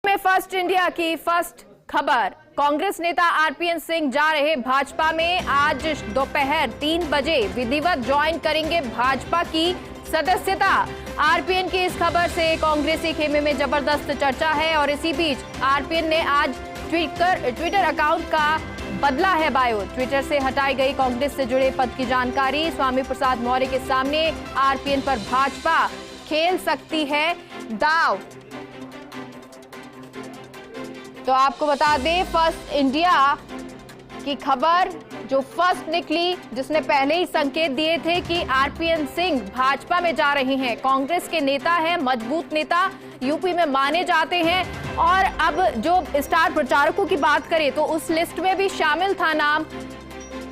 में first India की first खबर। कांग्रेस नेता आरपीएन सिंह जा रहे भाजपा में। आज दोपहर 3 बजे विधिवत ज्वाइन करेंगे भाजपा की सदस्यता। आरपीएन की इस खबर से कांग्रेसी खेमे में जबरदस्त चर्चा है और इसी बीच आरपीएन ने आज ट्विटर अकाउंट का बदला है बायो। ट्विटर से हटाई गई कांग्रेस से जुड़े पद की जानकारी। स्वामी प्रसाद मौर्य के सामने आरपीएन पर भाजपा खेल सकती है दांव। तो आपको बता दें, फर्स्ट इंडिया की खबर जो फर्स्ट निकली, जिसने पहले ही संकेत दिए थे कि आरपीएन सिंह भाजपा में जा रहे हैं। कांग्रेस के नेता हैं, मजबूत नेता, यूपी में माने जाते हैं। और अब जो स्टार प्रचारकों की बात करें तो उस लिस्ट में भी शामिल था नाम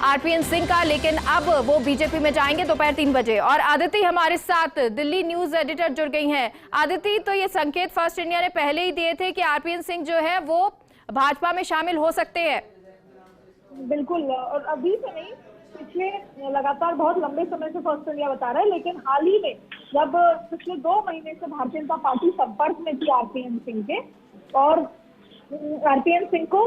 आरपीएन सिंह का, लेकिन अब वो बीजेपी में जाएंगे दोपहर 3 बजे। और आदिति हमारे साथ दिल्ली न्यूज एडिटर जुड़ गई हैं। आदिति, तो ये संकेत फर्स्ट इंडिया ने पहले ही दिए थे कि आरपीएन सिंह जो है वो भाजपा में शामिल हो सकते हैं। बिल्कुल, और अभी से नहीं, पिछले लगातार बहुत लंबे समय से फर्स्ट इंडिया बता रहा है, लेकिन हाल ही में जब पिछले 2 महीने से भारतीय जनता पार्टी संपर्क में थी आरपीएन सिंह के, और आरपीएन सिंह को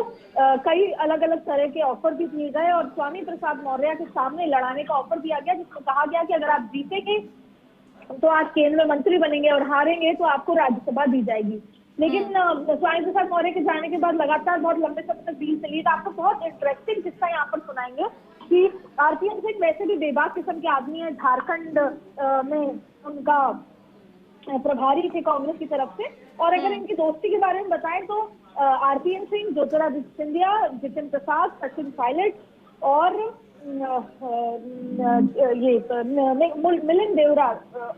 कई अलग अलग तरह के ऑफर भी दिए गए और स्वामी प्रसाद मौर्य के सामने लड़ाने का ऑफर दिया गया, जिसमें कहा गया कि अगर आप जीतेंगे तो आप केंद्र में मंत्री बनेंगे और हारेंगे तो आपको राज्यसभा दी जाएगी। लेकिन स्वामी प्रसाद मौर्य के जाने के बाद लगातार बहुत लंबे समय तक डील चली। तो आपको बहुत इंटरेस्टिंग किस्सा यहाँ पर सुनाएंगे कि आरपीएन सिंह वैसे भी बेबाक किस्म के आदमी है। झारखंड में उनका प्रभारी थे कांग्रेस की तरफ से। और अगर इनकी दोस्ती के बारे में बताएं तो आरपीएन सिंह, ज्योतिरादित्य सिंधिया, जितिन प्रसाद, सचिन पायलट और मिलिंद देवरा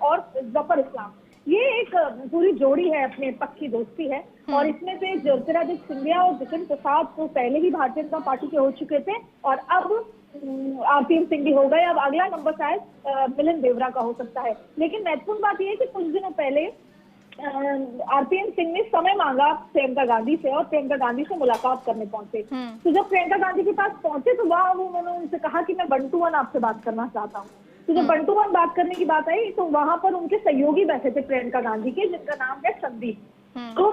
और जफर इस्लाम, ये एक पूरी जोड़ी है, अपने पक्की दोस्ती है। और इसमें से ज्योतिरादित्य सिंधिया और जितिन प्रसाद तो पहले ही भारतीय जनता पार्टी के हो चुके थे और अब आरपीएन सिंह भी हो गए। अब अगला नंबर शायद मिलिंद देवरा का हो सकता है। लेकिन महत्वपूर्ण बात यह है कि कुछ दिनों पहले आरपीएन सिंह ने समय मांगा प्रियंका गांधी से और प्रियंका गांधी से मुलाकात करने पहुंचे। तो जब प्रियंका गांधी के पास पहुंचे तो वहां उन्होंने उनसे कहा कि मैं 1 to 1 आपसे बात करना चाहता हूँ। तो जब 1 to 1 बात करने की बात आई तो वहां पर उनके सहयोगी बैठे थे प्रियंका गांधी के, जिनका नाम है संदीप। तो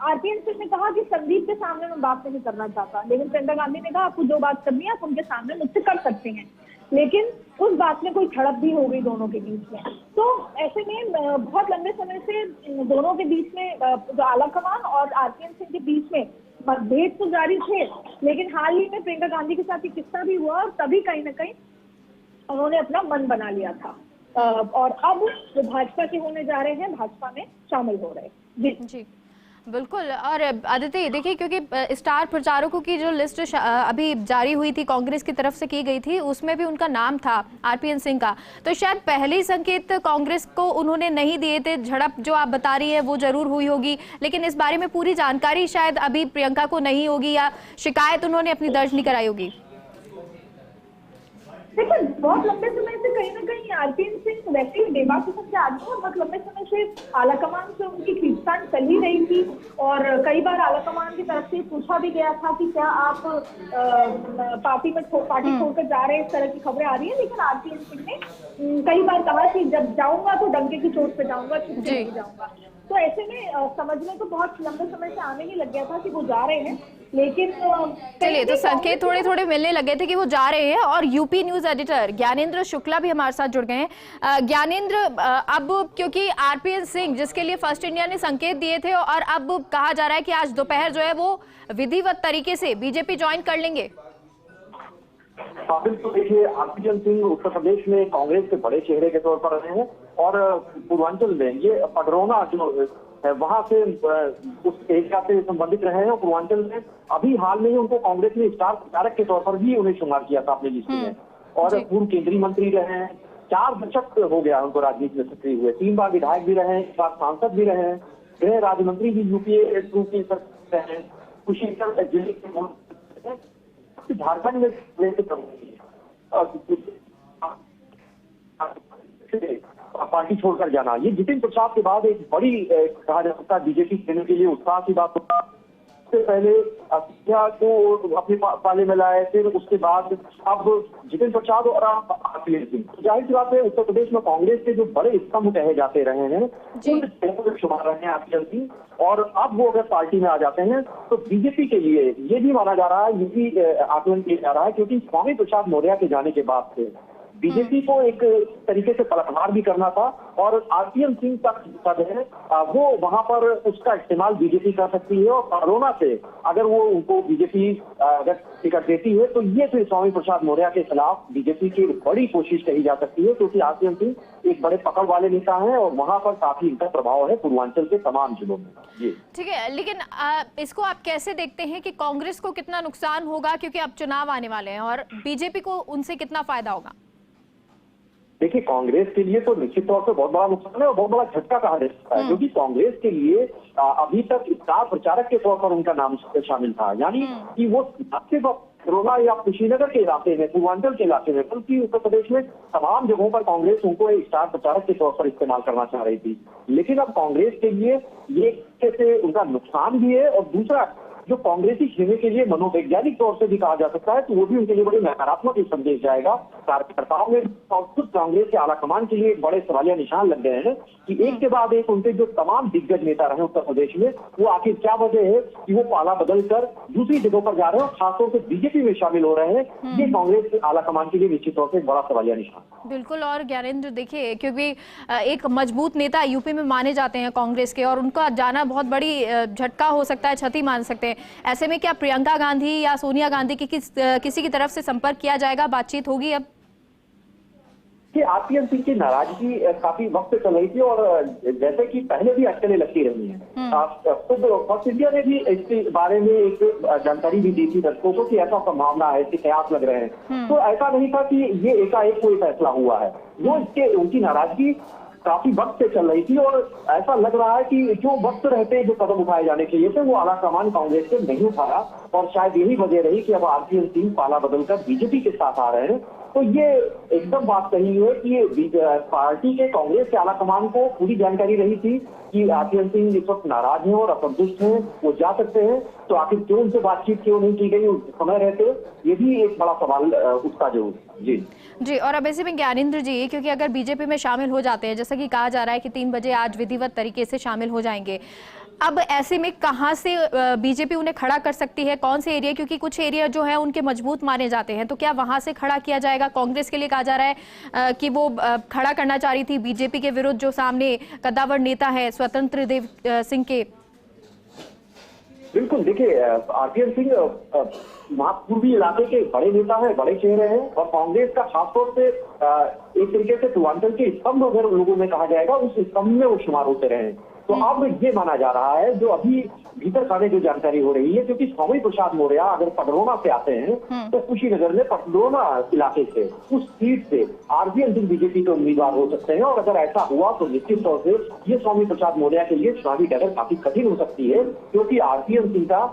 आरपीएन सिंह ने कहा कि संदीप के सामने मैं बात नहीं करना चाहता, लेकिन प्रियंका गांधी ने कहा आपको जो बात करनी है आप उनके सामने मुझसे कर सकते हैं। लेकिन उस बात में कोई झड़प भी हो गई दोनों के बीच में। तो ऐसे में बहुत लंबे समय से दोनों के बीच में जो आलाकमान और आरपीएन सिंह के बीच में मतभेद तो जारी थे, लेकिन हाल ही में प्रियंका गांधी के साथ एक किस्सा भी हुआ और तभी कहीं ना कहीं उन्होंने अपना मन बना लिया था। और अब वो भाजपा के होने जा रहे हैं, भाजपा में शामिल हो रहे हैं। जी बिल्कुल। और आदित्य देखिए, क्योंकि स्टार प्रचारकों की जो लिस्ट अभी जारी हुई थी, कांग्रेस की तरफ से की गई थी, उसमें भी उनका नाम था आरपीएन सिंह का। तो शायद पहले ही संकेत कांग्रेस को उन्होंने नहीं दिए थे। झड़प जो आप बता रही है वो जरूर हुई होगी, लेकिन इस बारे में पूरी जानकारी शायद अभी प्रियंका को नहीं होगी या शिकायत उन्होंने अपनी दर्ज नहीं कराई होगी। देखिए, बहुत लंबे समय से कहीं ना कहीं आरपीएन सिंह वैसे ही बेबाक किस्म के आदमी है। बहुत लंबे समय से आलाकमान से उनकी खींचतान चल ही रही थी और कई बार आलाकमान की तरफ से पूछा भी गया था कि क्या आप पार्टी छोड़कर जा रहे हैं, इस तरह की खबरें आ रही है। लेकिन आरपीएन सिंह ने कई बार कहा कि जब जाऊंगा तो डंके की चोट पे जाऊंगा, छुट्टी नहीं जाऊंगा। तो ऐसे में समझ में तो बहुत लंबे समय से आने ही लग गया था कि वो जा रहे हैं। लेकिन चलिए, तो संकेत थोड़े थोड़े मिलने लगे थे कि वो जा रहे हैं। और UP news editor Gyanendra Shukla भी हमारे साथ जुड़ गए हैं। ज्ञानेंद्र, अब क्योंकि आरपीएन सिंह, जिसके लिए फर्स्ट इंडिया ने संकेत दिए थे, और अब कहा जा रहा है कि आज दोपहर जो है वो विधिवत तरीके से बीजेपी ज्वाइन कर लेंगे। बिल्कुल, देखिए, आरपीएन सिंह उत्तर प्रदेश में कांग्रेस के बड़े चेहरे के तौर पर रहे हैं और पूर्वांचल में ये पडरौना जो वहां से उस एरिया से संबंधित रहे हैं। पूर्वांचल में अभी हाल में ही उनको कांग्रेस ने स्टार प्रचारक के तौर पर भी उन्हें शुमार किया था अपनी लिस्ट में। और पूर्व केंद्रीय मंत्री रहे हैं, 4 दशक हो गया उनको राजनीति में सक्रिय हुए। 3 बार विधायक भी रहे हैं, 1 बार सांसद भी रहे हैं, गृह राज्य मंत्री भी यूपीए 2 की रहे हैं, कुशीनगर जिले के झारखंड में पार्टी छोड़कर जाना, ये जितिन प्रसाद के बाद एक बड़ी कहा जा सकता है बीजेपी देने के लिए उत्साह की बात होता उससे पहले सिंधिया को अपने पाले में लाए, फिर उसके बाद अब जितिन प्रसाद और आरपीएन सिंह। तो जाहिर सी बात है उत्तर प्रदेश में कांग्रेस के जो बड़े स्तंभ कहे जाते रहे हैं उन स्तंभों में शुमार रहे हैं आरपीएन सिंह, और अब वो अगर पार्टी में आ जाते हैं तो बीजेपी के लिए ये भी माना जा रहा है, ये भी आकलन किया जा रहा है, क्योंकि स्वामी प्रसाद मौर्य के जाने के बाद से बीजेपी को एक तरीके से पलटवार भी करना था, और आरपीएन सिंह का पद है वो वहां पर उसका इस्तेमाल बीजेपी कर सकती है, और पडरौना से अगर वो उनको बीजेपी अगर टिकट देती है तो ये फिर स्वामी प्रसाद मौर्य के खिलाफ बीजेपी की बड़ी कोशिश कही जा सकती है, क्योंकि आरपीएन सिंह एक बड़े पकड़ वाले नेता हैं और वहां पर काफी इनका प्रभाव है पूर्वांचल के तमाम जिलों में। जी ठीक है, लेकिन इसको आप कैसे देखते हैं कि कांग्रेस को कितना नुकसान होगा, क्योंकि अब चुनाव आने वाले हैं, और बीजेपी को उनसे कितना फायदा होगा? देखिए, कांग्रेस के लिए तो निश्चित तौर से बहुत बड़ा नुकसान है और बहुत बड़ा झटका कहा जा सकता है, क्योंकि कांग्रेस के लिए अभी तक स्टार प्रचारक के तौर पर उनका नाम शामिल था, यानी कि वो सिर्फ पडरौना या कुशीनगर के इलाके में, पूर्वांचल के इलाके में, बल्कि उत्तर प्रदेश में तमाम जगहों पर कांग्रेस उनको एक स्टार प्रचारक के तौर पर इस्तेमाल करना चाह रही थी। लेकिन अब कांग्रेस के लिए ये से उनका नुकसान भी है, और दूसरा जो कांग्रेसी खेमे के लिए मनोवैज्ञानिक तौर से भी कहा जा सकता है, तो वो भी उनके लिए बड़ी नकारात्मक संदेश जाएगा कार्यकर्ताओं में, और खुद कांग्रेस के आलाकमान के लिए एक बड़े सवालिया निशान लग गए हैं कि एक के बाद एक उनके जो तमाम दिग्गज नेता रहे उत्तर प्रदेश में, वो आखिर क्या वजह है कि वो पाला बदल कर दूसरी जगहों पर जा रहे हैं और खासतौर से बीजेपी में शामिल हो रहे हैं। ये कांग्रेस के आलाकमान के लिए निश्चित तौर से एक बड़ा सवालिया निशान। बिल्कुल, और ज्ञानेंद्र देखिए, क्योंकि एक मजबूत नेता यूपी में माने जाते हैं कांग्रेस के, और उनका जाना बहुत बड़ी झटका हो सकता है, क्षति मान सकते हैं। ऐसे में क्या प्रियंका गांधी या सोनिया गांधी की किसी की तरफ से संपर्क किया जाएगा, बातचीत होगी अब? कि आरपीएन सिंह की नाराजगी काफी वक्त चल रही थी, और जैसे कि पहले भी अटकलें लगती रही हैं, खुद फर्स्ट इंडिया ने भी इसके बारे में एक जानकारी भी दी थी दर्शकों को कि ऐसा संभावना है, इसके कयास लग रहे हैं। तो ऐसा नहीं था कि ये एकाएक कोई फैसला हुआ है, वो उनकी नाराजगी काफी वक्त से चल रही थी, और ऐसा लग रहा है कि जो वक्त रहते जो कदम उठाए जाने चाहिए थे वो आलाकमान कांग्रेस से नहीं उठाया, और शायद यही वजह रही कि अब आरपीएन सिंह पाला बदलकर बीजेपी के साथ आ रहे हैं। तो ये एकदम बात सही है कि पार्टी के कांग्रेस के आलाकमान को पूरी जानकारी रही थी कि आरपीएन सिंह इस वक्त नाराज हैं और असंतुष्ट हैं, वो जा सकते हैं, तो आखिर क्यों उनसे बातचीत क्यों नहीं की गई समय रहते, ये भी एक बड़ा सवाल उठता जरूर। जी, और अब ऐसे में ज्ञानेंद्र जी, क्योंकि अगर बीजेपी में शामिल हो जाते हैं, जैसा कि कहा जा रहा है कि 3 बजे आज विधिवत तरीके से शामिल हो जाएंगे, अब ऐसे में कहां से बीजेपी उन्हें खड़ा कर सकती है, कौन से एरिया, क्योंकि कुछ एरिया जो है उनके मजबूत माने जाते हैं, तो क्या वहां से खड़ा किया जाएगा? कांग्रेस के लिए कहा जा रहा है कि वो खड़ा करना चाह रही थी बीजेपी के विरुद्ध जो सामने कद्दावर नेता है स्वतंत्र देव सिंह के। बिल्कुल, देखिए आरपीएन सिंह पूर्वी इलाके के बड़े नेता हैं, बड़े चेहरे हैं, और कांग्रेस का खासतौर से एक तरीके से पूर्वांचल के स्तंभ अगर लोगों में कहा जाएगा उस स्तंभ में वो शुमार होते रहे। तो अब ये माना जा रहा है, जो अभी भीतर खाने जो जानकारी हो रही है, क्योंकि स्वामी प्रसाद मौर्य अगर पडरौना से आते हैं तो कुशीनगर में पडरौना इलाके से उस सीट से आरपीएन सिंह बीजेपी के उम्मीदवार हो सकते हैं, और अगर ऐसा हुआ तो निश्चित तौर से ये स्वामी प्रसाद मौर्य के लिए चुनावी डगर काफी कठिन हो सकती है, क्योंकि आरपीएन सिंह का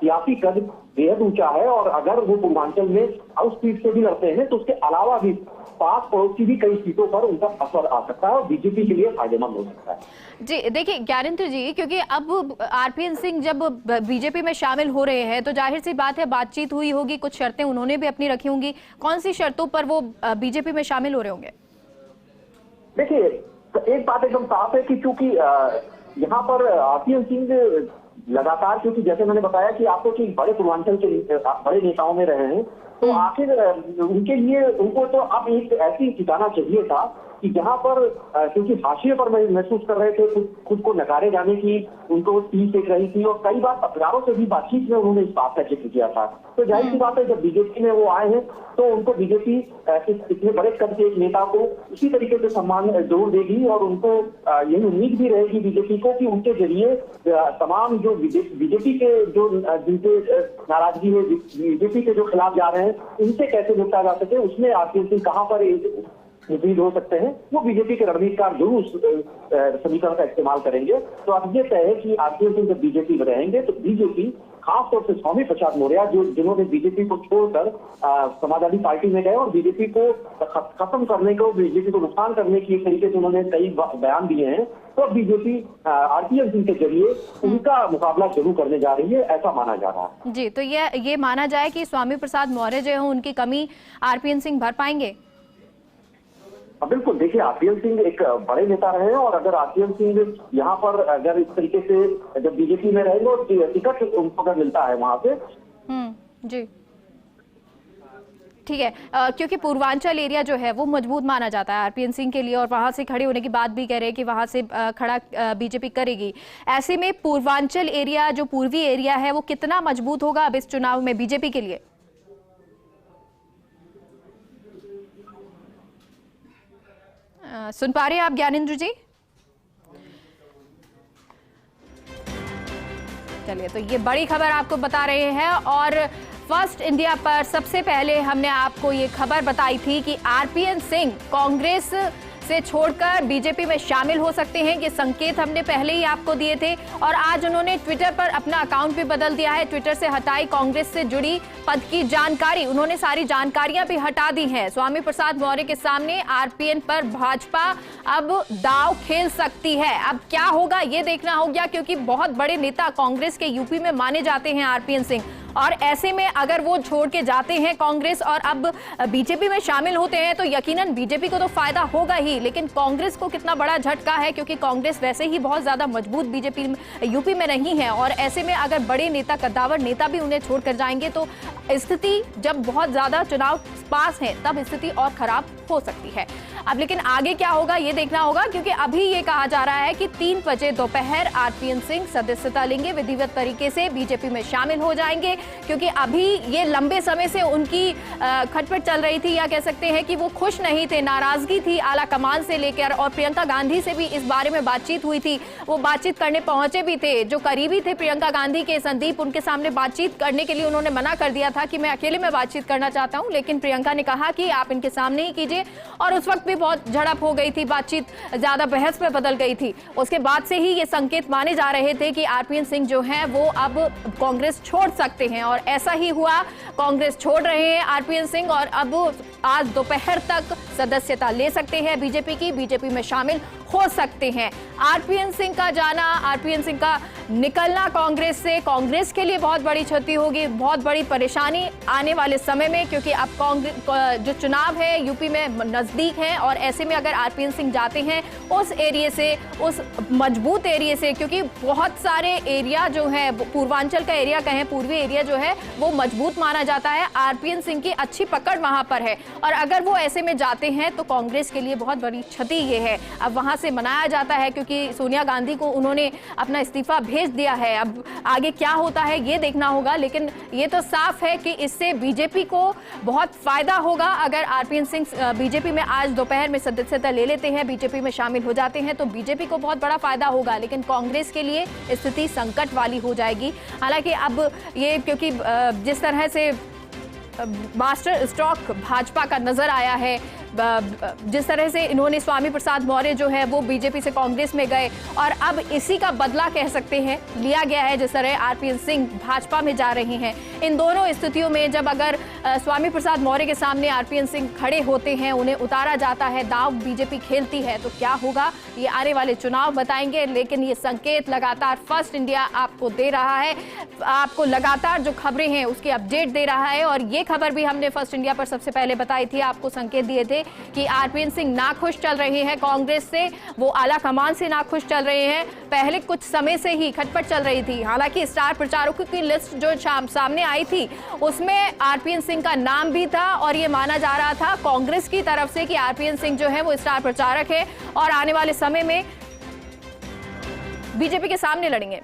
सियासी कद बेहद ऊंचा है, और अगर वो पूर्वांचल में हाउस सीट से भी लड़ते हैं तो उसके अलावा भी पास पड़ोस की भी कई सीटों पर उनका असर आ सकता है और बीजेपी के लिए फायदेमंद हो सकता है। जी देखिए ज्ञानेंद्र जी, क्योंकि अब आरपीएन सिंह जब बीजेपी में शामिल हो रहे हैं तो जाहिर सी बात है बातचीत हुई होगी, कुछ शर्तें उन्होंने भी अपनी रखी होंगी, कौन सी शर्तों पर वो बीजेपी में शामिल हो रहे होंगे? देखिए एक बात एकदम साफ है कि चूंकि यहाँ पर आरपीएन सिंह लगातार, क्योंकि जैसे मैंने बताया कि आपको कि बड़े पूर्वांचल के बड़े नेताओं में रहे हैं, तो आखिर उनके लिए उनको तो अब एक ऐसी ठिकाना चाहिए था कि जहां पर क्योंकि हाशिए पर महसूस कर रहे थे, खुद को नकारे जाने की उनको चीज देख रही थी, और कई बार पत्रकारों से भी बातचीत में उन्होंने इस बात का जिक्र किया था। तो जाहिर सी बात है जब बीजेपी में वो आए हैं तो उनको बीजेपी इतने बड़े कद के एक नेता को उसी तरीके से सम्मान जरूर देगी, और उनको यही उम्मीद भी रहेगी बीजेपी को कि उनके जरिए तमाम जो बीजेपी के जो जिनसे नाराजगी है, बीजेपी के जो खिलाफ जा रहे हैं, उनसे कैसे निपटा जा सके, उसमें आरपीएन सिंह कहां पर मुफीद हो सकते हैं, वो बीजेपी के रणनीतिकार जरूर समीकरण का इस्तेमाल करेंगे। तो अब ये तय है कि आरपीएन सिंह जब बीजेपी में रहेंगे तो बीजेपी खासतौर से स्वामी प्रसाद मौर्य जिन्होंने बीजेपी को छोड़कर समाजवादी पार्टी में गए और बीजेपी को खत्म करने को, बीजेपी को नुकसान करने की तरीके से उन्होंने कई बयान दिए हैं। तो बीजेपी आरपीएन सिंह के जरिए उनका मुकाबला शुरू करने जा रही है, ऐसा माना जा रहा है। जी, तो ये माना जाए कि स्वामी प्रसाद मौर्य जो है उनकी कमी आरपीएन सिंह भर पाएंगे? बिल्कुल, देखिए आरपीएन सिंह एक बड़े नेता रहे हैं और अगर आरपीएन सिंह यहाँ पर अगर इस तरीके से जब बीजेपी में रहेंगे और टिकट उनको अगर मिलता है वहां से। जी ठीक है, क्योंकि पूर्वांचल एरिया जो है वो मजबूत माना जाता है आरपीएन सिंह के लिए और वहां से खड़े होने की बात भी कह रहे हैं कि वहां से खड़ा बीजेपी करेगी। ऐसे में पूर्वांचल एरिया जो पूर्वी एरिया है वो कितना मजबूत होगा अब इस चुनाव में बीजेपी के लिए? सुन पा रहे हैं आप ज्ञानेंद्र जी? चलिए, तो ये बड़ी खबर आपको बता रहे हैं और फर्स्ट इंडिया पर सबसे पहले हमने आपको ये खबर बताई थी कि आरपीएन सिंह कांग्रेस से छोड़कर बीजेपी में शामिल हो सकते हैं। ये संकेत हमने पहले ही आपको दिए थे और आज उन्होंने ट्विटर पर अपना अकाउंट भी बदल दिया है। ट्विटर से हटाई कांग्रेस से जुड़ी पद की जानकारी, उन्होंने सारी जानकारियां भी हटा दी हैं। स्वामी प्रसाद मौर्य के सामने आरपीएन पर भाजपा अब दांव खेल सकती है। अब क्या होगा ये देखना होगा, क्योंकि बहुत बड़े नेता कांग्रेस के यूपी में माने जाते हैं आरपीएन सिंह, और ऐसे में अगर वो छोड़ के जाते हैं कांग्रेस और अब बीजेपी में शामिल होते हैं तो यकीनन बीजेपी को तो फायदा होगा ही, लेकिन कांग्रेस को कितना बड़ा झटका है, क्योंकि कांग्रेस वैसे ही बहुत ज्यादा मजबूत बीजेपी यूपी में नहीं है और ऐसे में अगर बड़े नेता, कद्दावर नेता भी उन्हें छोड़कर जाएंगे तो स्थिति, जब बहुत ज्यादा चुनाव पास है तब स्थिति और खराब हो सकती है। अब लेकिन आगे क्या होगा ये देखना होगा, क्योंकि अभी ये कहा जा रहा है कि 3 बजे दोपहर आरपीएन सिंह सदस्यता लेंगे, विधिवत तरीके से बीजेपी में शामिल हो जाएंगे, क्योंकि अभी ये लंबे समय से उनकी खटपट चल रही थी, या कह सकते हैं कि वो खुश नहीं थे, नाराजगी थी आला कमान से लेकर, और प्रियंका गांधी से भी इस बारे में बातचीत हुई थी। वो बातचीत करने पहुंचे भी थे, जो करीबी थे प्रियंका गांधी के, संदीप, उनके सामने बातचीत करने के लिए उन्होंने मना कर दिया था कि मैं अकेले में बातचीत करना चाहता हूं, लेकिन प्रियंका ने कहा कि आप इनके सामने ही कीजिए, और उस वक्त भी बहुत झड़प हो गई थी, बातचीत ज्यादा बहस में बदल गई थी। उसके बाद से ही ये संकेत माने जा रहे थे कि आरपीएन सिंह जो है वो अब कांग्रेस छोड़ सकते हैं, और ऐसा ही हुआ। कांग्रेस छोड़ रहे हैं आरपीएन सिंह और अब आज दोपहर तक सदस्यता ले सकते हैं बीजेपी की, बीजेपी में शामिल हो सकते हैं। आरपीएन सिंह का जाना, आरपीएन सिंह का निकलना कांग्रेस से कांग्रेस के लिए बहुत बड़ी क्षति होगी, बहुत बड़ी परेशानी आने वाले समय में, क्योंकि अब कांग्रेस जो चुनाव है यूपी में नजदीक है, और ऐसे में अगर आरपीएन सिंह जाते हैं उस एरिया से, उस मजबूत एरिया से, क्योंकि बहुत सारे एरिया जो है पूर्वांचल का एरिया कहें, पूर्वी एरिया जो है वो मजबूत माना जाता है, आरपीएन सिंह की अच्छी पकड़ वहां पर है, और अगर वो ऐसे में जाते हैं तो कांग्रेस के लिए बहुत बड़ी क्षति ये है। अब वहां से मनाया जाता है क्योंकि सोनिया गांधी को उन्होंने अपना इस्तीफा भेज दिया है। अब आगे क्या होता है ये देखना होगा, लेकिन ये तो साफ है कि इससे बीजेपी को बहुत फायदा होगा। अगर आरपीएन सिंह बीजेपी में आज दोपहर में सदस्यता ले लेते हैं, बीजेपी में शामिल हो जाते हैं, तो बीजेपी को बहुत बड़ा फायदा होगा, लेकिन कांग्रेस के लिए स्थिति संकट वाली हो जाएगी। हालांकि अब ये, क्योंकि जिस तरह से मास्टर स्ट्रोक भाजपा का नजर आया है, जिस तरह से इन्होंने स्वामी प्रसाद मौर्य जो है वो बीजेपी से कांग्रेस में गए, और अब इसी का बदला कह सकते हैं लिया गया है, जिस तरह आरपीएन सिंह भाजपा में जा रहे हैं। इन दोनों स्थितियों में जब अगर स्वामी प्रसाद मौर्य के सामने आरपीएन सिंह खड़े होते हैं, उन्हें उतारा जाता है, दांव बीजेपी खेलती है, तो क्या होगा ये आने वाले चुनाव बताएंगे। लेकिन ये संकेत लगातार फर्स्ट इंडिया आपको दे रहा है, आपको लगातार जो खबरें हैं उसकी अपडेट दे रहा है, और ये खबर भी हमने फर्स्ट इंडिया पर सबसे पहले बताई थी, आपको संकेत दिए थे कि आरपीएन सिंह नाखुश चल रहे हैं कांग्रेस से, वो आला कमान से नाखुश चल रहे हैं। पहले कुछ समय से ही खटपट चल रही थी, हालांकि स्टार प्रचारकों की लिस्ट जो सामने आई थी उसमें आरपीएन सिंह का नाम भी था, और ये माना जा रहा था कांग्रेस की तरफ से कि आरपीएन सिंह जो है वो स्टार प्रचारक है और आने वाले समय में बीजेपी के सामने लड़ेंगे।